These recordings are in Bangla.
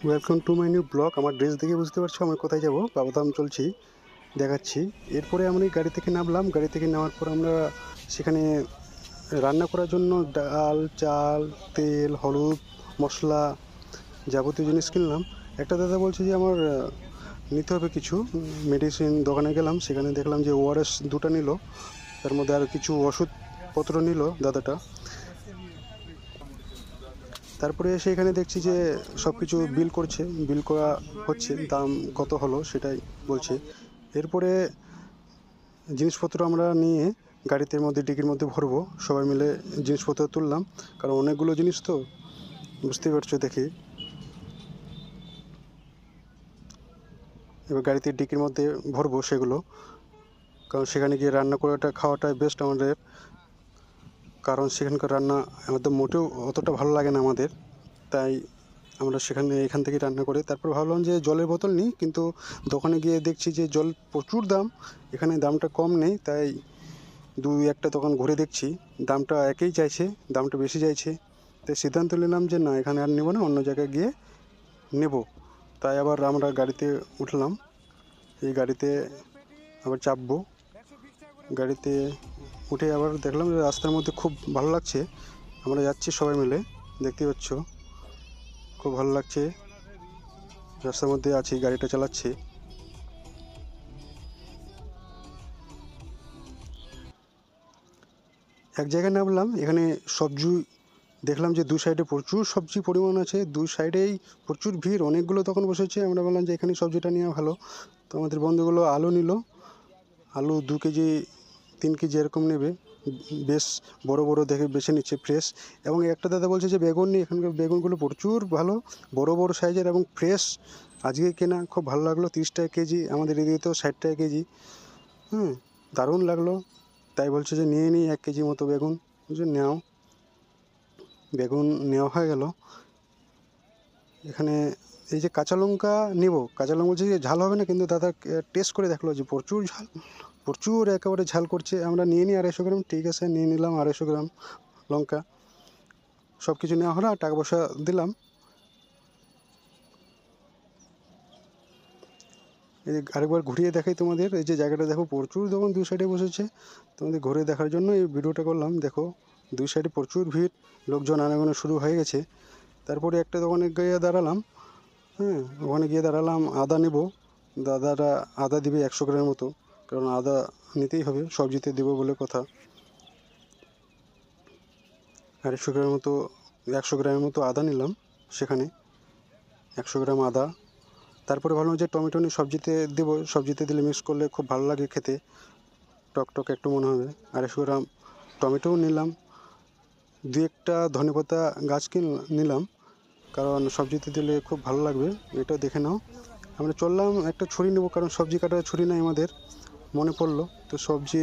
Welcome to my new blog. আমার ড্রেস দেখে বুঝতে পারছো আমি কোথায় যাব। বাবাধাম চলছি, দেখাচ্ছি। এরপরে আমি গাড়ি থেকে নামলাম। গাড়ি থেকে নামার পর আমরা সেখানে রান্না করার জন্য ডাল, চাল, তেল, হলুদ, মশলা যাবতীয় জিনিস কিনলাম। একটা দাদা বলছে যে আমার নিতে হবে কিছু মেডিসিন। দোকানে গেলাম, সেখানে দেখলাম যে ওআরএস দুটো নিল, তার মধ্যে আর কিছু ওষুধপত্র নিল দাদাটা। তারপরে এসে এখানে দেখছি যে সব কিছু বিল করছে, বিল করা হচ্ছে, দাম কত হলো সেটাই বলছে। এরপরে জিনিসপত্র আমরা নিয়ে গাড়িতে মধ্যে ডিকির মধ্যে ভরবো, সবাই মিলে জিনিসপত্র তুললাম, কারণ অনেকগুলো জিনিস তো বুঝতেই পারছো দেখি। এবার গাড়িতে ডিকির মধ্যে ভরবো সেগুলো, কারণ সেখানে গিয়ে রান্না করাটা খাওয়াটাই বেস্ট আমাদের, কারণ সেখানকার রান্না আমাদের মোটেও অতটা ভালো লাগে না আমাদের। তাই আমরা এখান থেকে রান্না করি। তারপর ভাবলাম যে জলের বোতল নিই, কিন্তু দোকানে গিয়ে দেখছি যে জল প্রচুর দাম, এখানে দামটা কম নেই। তাই একটা দোকান ঘুরে দেখছি, দামটা একই চাইছে, দামটা বেশি চাইছে। তাই সিদ্ধান্ত নিলাম যে না, এখানে আর নেবো না, অন্য জায়গায় গিয়ে নেব। তাই আবার আমরা গাড়িতে উঠলাম, এই গাড়িতে আবার চাপবো। গাড়িতে উঠে আবার দেখলাম যে রাস্তার মধ্যে খুব ভালো লাগছে, আমরা যাচ্ছি সবাই মিলে, দেখতে পাচ্ছ খুব ভালো লাগছে। রাস্তার মধ্যে আছি, গাড়িটা চালাচ্ছি। এক জায়গায় নামলাম, এখানে সবজি দেখলাম যে দু সাইডে প্রচুর সবজি পরিমাণ আছে, দুই সাইডেই প্রচুর ভিড়, অনেকগুলো তখন বসেছে। আমরা বললাম যে এখানে সবজিটা নেওয়া ভালো। তো আমাদের বন্ধুগুলো আলু নিল, আলু 2 কেজি 3 কেজি এরকম নেবে, বেশ বড় বড় দেখে বেছে নিচ্ছে, ফ্রেশ। এবং একটা দাদা বলছে যে বেগুন নিই, এখানকার বেগুনগুলো প্রচুর ভালো, বড় বড় সাইজের এবং ফ্রেশ, আজকে কেনা, খুব ভালো লাগলো। 30 টাকা কেজি, আমাদের এদিকে তো 60 টাকা কেজি। দারুণ লাগলো। তাই বলছে যে নিয়ে নিই 1 কেজি মতো বেগুন। বুঝে নেও, বেগুন নেওয়া হয়ে গেল। এখানে এই যে কাঁচা লঙ্কা নেব, কাঁচা লঙ্কা বলছে যে ঝাল হবে না, কিন্তু দাদা টেস্ট করে দেখলো যে প্রচুর ঝাল, প্রচুর একেবারে ঝাল করছে। আমরা নিয়ে নিই 250 গ্রাম, ঠিক আছে নিয়ে নিলাম 250 গ্রাম লঙ্কা। সব কিছু নেওয়া হলো আর টাকা পয়সা দিলাম। এই আরেকবার ঘুরিয়ে দেখাই তোমাদের, এই যে জায়গাটা দেখো, প্রচুর দোকান দুই সাইডে বসেছে। তোমাদের ঘুরে দেখার জন্য এই ভিডিওটা করলাম। দেখো দুই সাইডে প্রচুর ভিড়, লোকজন আনাগোনা শুরু হয়ে গেছে। তারপরে একটা দোকানে গিয়ে দাঁড়ালাম, ওখানে গিয়ে দাঁড়ালাম, আদা নেব। দাদারা আদা দিবে 100 গ্রামের মতো, কারণ আদা নিতেই হবে, সবজিতে দেবো বলে কথা। 250 গ্রামের মতো, 100 গ্রামের মতো আদা নিলাম সেখানে, 100 গ্রাম আদা। তারপরে ভাবলাম যে টমেটো নিয়ে সবজিতে দেবো, সবজিতে দিলে মিক্স করলে খুব ভালো লাগে খেতে, টক টক একটু মনে হবে। 250 গ্রাম টমেটোও নিলাম। 2-1টা ধনেপাতা গাছ নিলাম, কারণ সবজিতে দিলে খুব ভালো লাগবে। এটা দেখে নাও। আমরা চললাম, একটা ছুরি নেব, কারণ সবজি কাটার ছুরি নাই আমাদের, মনে পড়লো। তো সবজি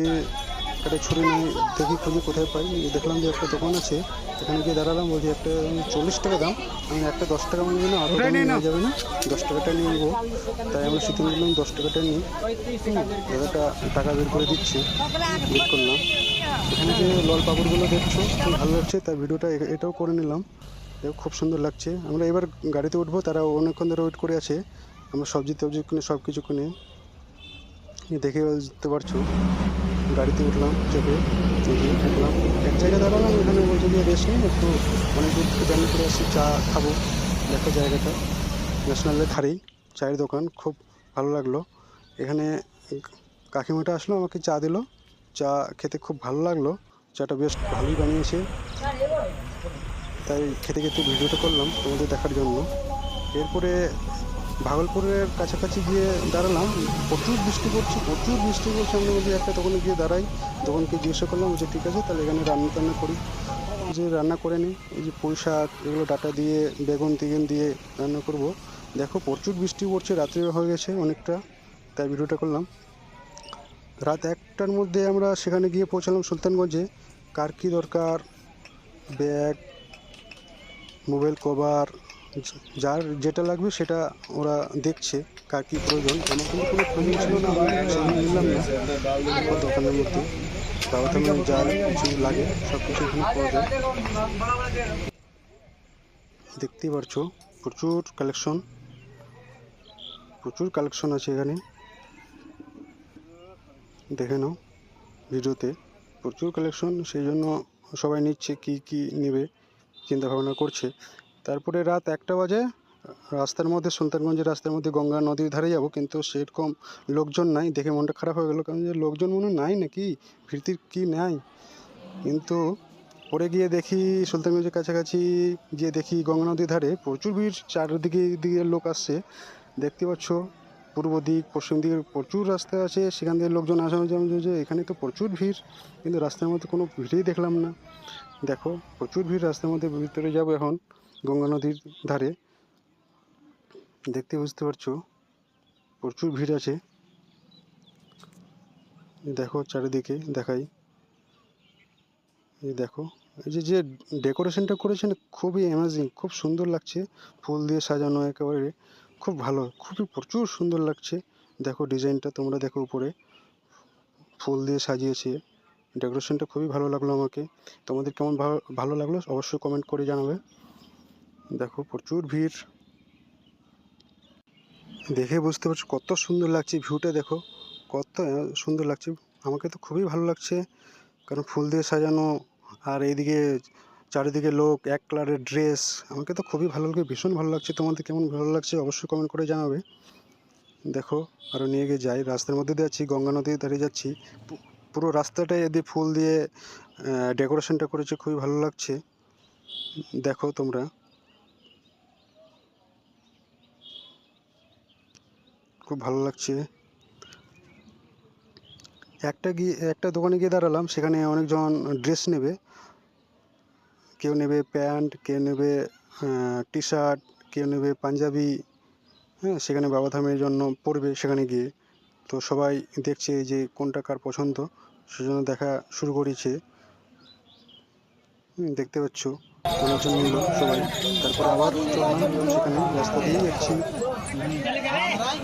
কাটার ছুরি নাই, দেখি খুঁজে কোথায় পাই। দেখলাম যে একটা দোকান আছে, এখানে গিয়ে দাঁড়ালাম, বলছি একটা 40 টাকা দাম। আমি একটা 10 টাকা নিয়ে না, অত দাম নেওয়া যাবে না, 10 টাকাটা নিয়ে নেবো। তাই আমরা সিদ্ধান্ত নিলাম 10 টাকাটা নিই। দাদাটা টাকা বের করে দিচ্ছে, বের করলাম। এখানে যে লল পাপড়গুলো দেখছো খুব ভালো লাগছে, তাই ভিডিওটা এটাও করে নিলাম। খুব সুন্দর লাগছে। আমরা এবার গাড়িতে উঠবো, তারা অনেকক্ষণ ধরে ওয়েট করে আছে। আমরা সবজি টবজি কিনে সব কিছু কিনে দেখে বুঝতে পারছো। গাড়িতে উঠলাম, চেপে উঠলাম, এক জায়গায় দাঁড়ালাম। এখানে বলছে যে রেস্ট নেই, একটু অনেক দূর জার্নি করে আসছি, চা খাবো। দেখো জায়গাটা, ন্যাশনালের ধারেই চায়ের দোকান, খুব ভালো লাগলো। এখানে কাকিমাটা আসলো, আমাকে চা দিল, চা খেতে খুব ভালো লাগলো। চাটা বেশ ভালোই বানিয়েছে, তাই খেতে খেতে ভিডিওটা করলাম তোমাদের দেখার জন্য। এরপরে ভাগলপুরের কাছাকাছি গিয়ে দাঁড়ালাম, প্রচুর বৃষ্টি পড়ছে, প্রচুর বৃষ্টি পড়ছে। আমরা বলছি একটা দোকানে গিয়ে দাঁড়াই, দোকানকে জিজ্ঞাসা করলাম, বলছে ঠিক আছে তাহলে এখানে রান্না টান্না করি। যে রান্না করে নিই, এই যে পুঁই শাক এগুলো ডাটা দিয়ে, বেগুন টিগুন দিয়ে রান্না করব। দেখো প্রচুর বৃষ্টি পড়ছে, রাত্রে হয়ে গেছে অনেকটা, তাই ভিডিওটা করলাম। রাত 1টার মধ্যে আমরা সেখানে গিয়ে পৌঁছালাম সুলতানগঞ্জে। কার কী দরকার, ব্যাগ, মোবাইল কভার, যার যেটা লাগবে সেটা ওরা দেখছে, কার কী প্রয়োজন। আমার কিন্তু কোনো প্রয়োজন ছিল না, সেগুলো নিলাম না। দেখো দোকানের মধ্যে বাবাধামের যা কিছু লাগে সব কিছু এখানে পাওয়া যায়, দেখতেই পারছো। প্রচুর কালেকশন আছে এখানে, দেখে নাও ভিডিওতে। প্রচুর কালেকশন, সেই জন্য সবাই নিচ্ছে, কি নেবে চিন্তা ভাবনা করছে। তারপরে রাত 1টা বাজে, রাস্তার মধ্যে সুলতানগঞ্জের রাস্তার মধ্যে গঙ্গা নদীর ধারে যাব, কিন্তু সেরকম লোকজন নাই, দেখে মনটা খারাপ হয়ে গেল, কারণ যে লোকজন মনে নাই নাকি, ভিড় কি নাই। কিন্তু পরে গিয়ে দেখি সুলতানগঞ্জের কাছাকাছি গিয়ে দেখি গঙ্গা নদীর ধারে প্রচুর ভিড়, চারিদিকে দিকে লোক আসছে, দেখতে পাচ্ছ। পূর্ব দিক পশ্চিম দিকে প্রচুর রাস্তা আছে, সেখান থেকে লোকজন আসা যে এখানে তো প্রচুর ভিড়, কিন্তু রাস্তার মধ্যে কোনো ভিড়ই দেখলাম না। দেখো প্রচুর ভিড় রাস্তার মধ্যে, ভিতরে যাব এখন গঙ্গা নদীর ধারে, দেখতে বুঝতে পারছো প্রচুর ভিড় আছে। দেখো চারিদিকে দেখাই, এই দেখো এই যে ডেকোরেশনটা করেছেন খুবই অ্যামেজিং, খুব সুন্দর লাগছে, ফুল দিয়ে সাজানো একেবারে খুব ভালো, খুবই প্রচুর সুন্দর লাগছে। দেখো ডিজাইনটা তোমরা দেখো, উপরে ফুল দিয়ে সাজিয়েছে, ডেকোরেশনটা খুবই ভালো লাগলো আমাকে। তোমাদের কেমন ভালো লাগলো অবশ্যই কমেন্ট করে জানাবে। দেখো প্রচুর ভিড়, দেখে বুঝতে পারছো কত সুন্দর লাগছে, ভিউটা দেখো কত সুন্দর লাগছে, আমাকে তো খুবই ভালো লাগছে, কারণ ফুল দিয়ে সাজানো, আর এইদিকে চারিদিকে লোক, এক কালারের ড্রেস, আমাকে তো খুবই ভালো লাগে, ভীষণ ভালো লাগছে। তোমাদের কেমন ভালো লাগছে অবশ্যই কমেন্ট করে জানাবে। দেখো আরও নিয়ে গিয়ে যাই, রাস্তার মধ্যে দিয়ে যাচ্ছি, গঙ্গা নদীর ধারে যাচ্ছি, পুরো রাস্তাটাই এদিকে ফুল দিয়ে ডেকোরেশনটা করেছে, খুবই ভালো লাগছে। দেখো তোমরা খুব ভালো লাগছে। একটা দোকানে গিয়ে দাঁড়ালাম, সেখানে অনেকজন ড্রেস নেবে, কেউ নেবে প্যান্ট, কেউ নেবে টি শার্ট, কেউ নেবে পাঞ্জাবি, হ্যাঁ সেখানে বাবাধামের জন্য পড়বে সেখানে গিয়ে। তো সবাই দেখছে যে কোনটা কার পছন্দ, সেজন্য দেখা শুরু করেছে। দেখতে পাচ্ছ অনেকজন নিল সবাই, তারপর আবার চললাম সেখানে, রাস্তা দিয়েই যাচ্ছি,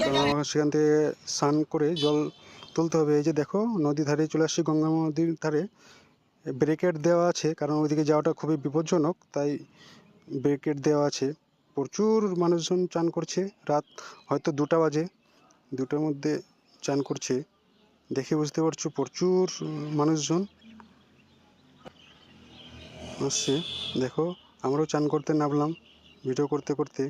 কারণ আমার সেখান থেকে স্নান করে জল তুলতে হবে। এই যে দেখো নদীর ধারে চলে আসছি, গঙ্গা নদীর ধারে, ব্যারিকেড দেওয়া আছে, কারণ ওইদিকে যাওয়াটা খুবই বিপজ্জনক, তাই ব্যারিকেড দেওয়া আছে। প্রচুর মানুষজন চান করছে, রাত হয়তো 2টা বাজে, 2টার মধ্যে চান করছে, দেখে বুঝতে পারছো প্রচুর মানুষজন আসছে। দেখো আমরাও চান করতে নামলাম ভিডিও করতে করতে,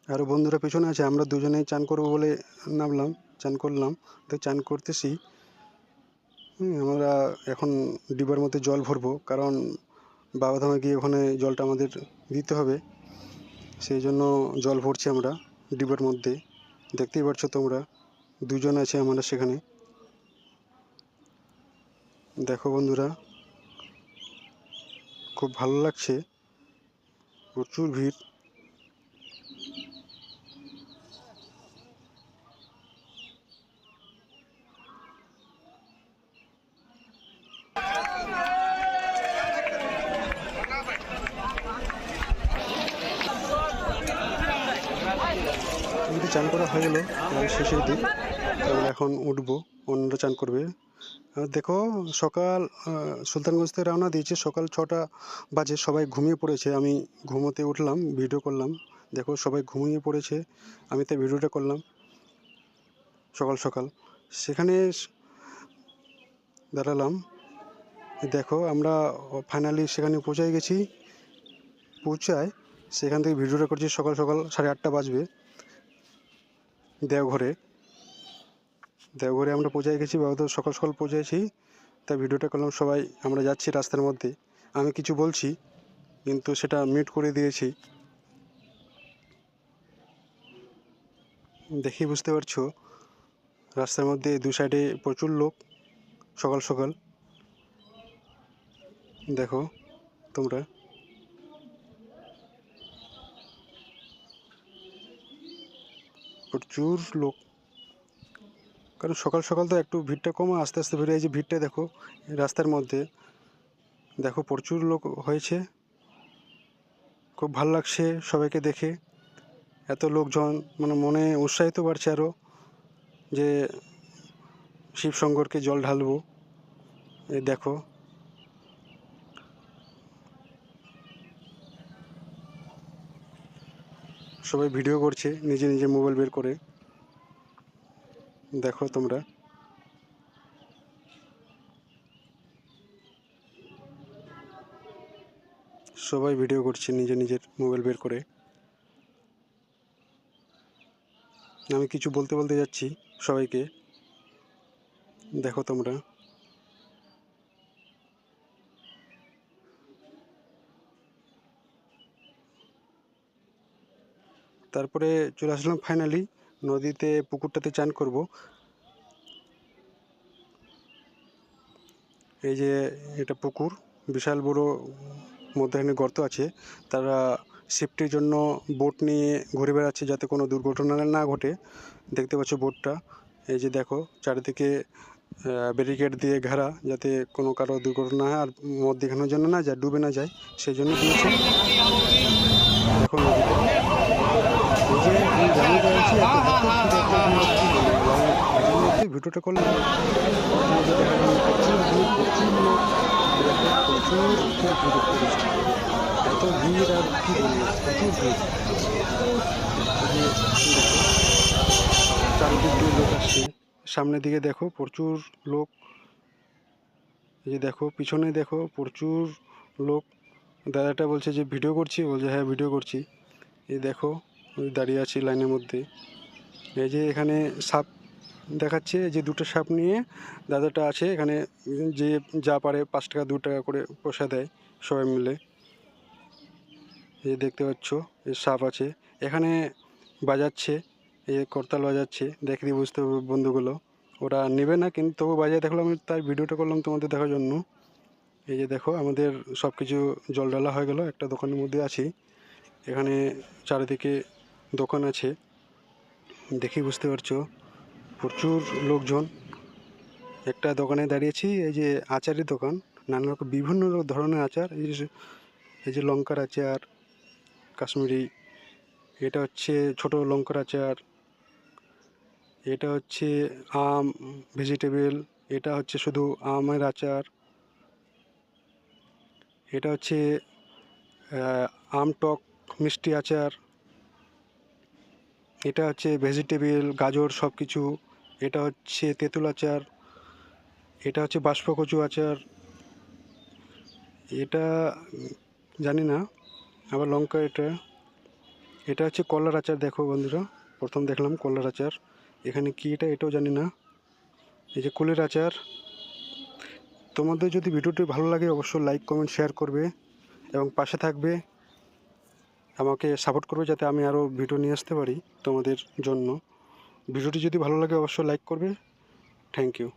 আরও বন্ধুরা পিছনে আছে, আমরা দুজনেই চান করবো বলে নামলাম, চান করলাম, তো চান করতেছি। আমরা এখন ডিবার মধ্যে জল ভরবো, কারণ বাবাধামে গিয়ে ওখানে জলটা আমাদের দিতে হবে, সেই জন্য জল ভরছি আমরা ডিবার মধ্যে। দেখতেই পাচ্ছ তোমরা, 2জন আছে আমরা সেখানে। দেখো বন্ধুরা খুব ভালো লাগছে, প্রচুর ভিড়। যদি চান করা হয়ে গেলো প্রায় শেষের দিক, তাহলে এখন উঠবো, অন্যরা চান করবে। আর দেখো সকাল সুলতানগঞ্জ থেকে রওনা দিয়েছে, সকাল 6টা বাজে, সবাই ঘুমিয়ে পড়েছে, আমি ঘুমোতে উঠলাম, ভিডিও করলাম। দেখো সবাই ঘুমিয়ে পড়েছে, আমি তাই ভিডিওটা করলাম সকাল সকাল। সেখানে দাঁড়ালাম, দেখো আমরা ফাইনালি সেখানে পৌঁছে গেছি। পৌঁছায় সেখান থেকে ভিডিওটা করছি সকাল সকাল 8:30 বাজবে, দেওঘরে আমরা পৌঁছে গেছি, বাবা তো সকাল সকাল পৌঁছেছি, তাই ভিডিওটা করলাম। সবাই আমরা যাচ্ছি রাস্তার মধ্যে, আমি কিছু বলছি কিন্তু সেটা মিউট করে দিয়েছি, দেখেই বুঝতে পারছো রাস্তার মধ্যে 2 সাইডে প্রচুর লোক সকাল সকাল। দেখো তোমরা প্রচুর লোক, কারণ সকাল সকাল তো একটু ভিড়টা কম, আস্তে আস্তে বেড়ে যায়, ভিড়টা দেখো রাস্তার মধ্যে, দেখো প্রচুর লোক হয়েছে, খুব ভালো লাগছে সবাইকে দেখে, এত লোকজন, মানে মনে উৎসাহিত বাড়ছে আরও, যে শিবশঙ্করকে জল ঢালবো। এই দেখো সবাই ভিডিও করছে নিজে নিজে মোবাইল বের করে, দেখো তোমরা। সবাই ভিডিও করছে নিজে নিজের মোবাইল বের করে। আমি কিছু বলতে বলতে যাচ্ছি সবাইকে, দেখো তোমরা। তারপরে চলে আসলাম ফাইনালি নদীতে, পুকুরটাতে চান করব। এই যে এটা পুকুর, বিশাল বড়, মধ্যে এখানে গর্ত আছে। তারা সেফটির জন্য বোট নিয়ে ঘুরে বেড়াচ্ছে যাতে কোনো দুর্ঘটনা না ঘটে। দেখতে পাচ্ছ বোটটা, এই যে দেখো চারিদিকে ব্যারিকেড দিয়ে ঘেরা, যাতে কোনো কারো দুর্ঘটনা হয় আর মদ দেখানোর জন্য না যায়, ডুবে না যায়, সেই জন্য দিয়েছে। দেখো নদীটা, এই যে আমি জানি রয়েছি ভিডিওটা করলাম এত ভিড়, আর কি বলবো, প্রচুর ভিড়। চারিদিক দিয়ে লোক আসছে, সামনের দিকে দেখো প্রচুর লোক, এই যে দেখো পিছনে দেখো প্রচুর লোক। দাদাটা বলছে যে ভিডিও করছি, বলছে হ্যাঁ ভিডিও করছি। এই দেখো দাঁড়িয়ে আছি লাইনের মধ্যে। এই যে এখানে সাপ দেখাচ্ছে, যে দুটো সাপ নিয়ে দাদাটা আছে এখানে, যে যা পারে 5 টাকা 2 টাকা করে পয়সা দেয় সবাই মিলে। এই দেখতে পাচ্ছ এই সাপ আছে এখানে, বাজাচ্ছে, এই করতাল বাজাচ্ছে, দেখলে বুঝতে হবে বন্ধুগুলো, ওরা নেবে না কিন্তু তবু বাজায়, দেখলাম আমি তাই ভিডিওটা করলাম তোমাদের দেখার জন্য। এই যে দেখো আমাদের সব কিছু জল ঢালা হয়ে গেল, একটা দোকানের মধ্যে আছি। এখানে চারিদিকে দোকান আছে, দেখি বুঝতে পারছো প্রচুর লোকজন। একটা দোকানে দাঁড়িয়েছি, এই যে আচারের দোকান, নানা রকম বিভিন্ন ধরনের আচার, এই যে লঙ্কার আচার, কাশ্মীরি, এটা হচ্ছে ছোট লঙ্কার আচার, এটা হচ্ছে আম ভেজিটেবল, এটা হচ্ছে শুধু আমের আচার, এটা হচ্ছে আম টক মিষ্টি আচার, এটা হচ্ছে ভেজিটেবল গাজর সব কিছু, এটা হচ্ছে তেঁতুল আচার, এটা হচ্ছে বাষ্পকচু আচার, এটা জানি না, আবার লঙ্কা, এটা হচ্ছে কলার আচার। দেখো বন্ধুরা, প্রথম দেখলাম কলার আচার, এখানে কি এটা এটাও জানি না। এই যে কুলের আচার। তোমাদের যদি ভিডিওটি ভালো লাগে অবশ্যই লাইক কমেন্ট শেয়ার করবে এবং পাশে থাকবে, আমাকে সাপোর্ট করবে যাতে আমি আরও ভিডিও নিয়ে আসতে পারি তোমাদের জন্য। ভিডিওটি যদি ভালো লাগে অবশ্যই লাইক করবে। Thank you.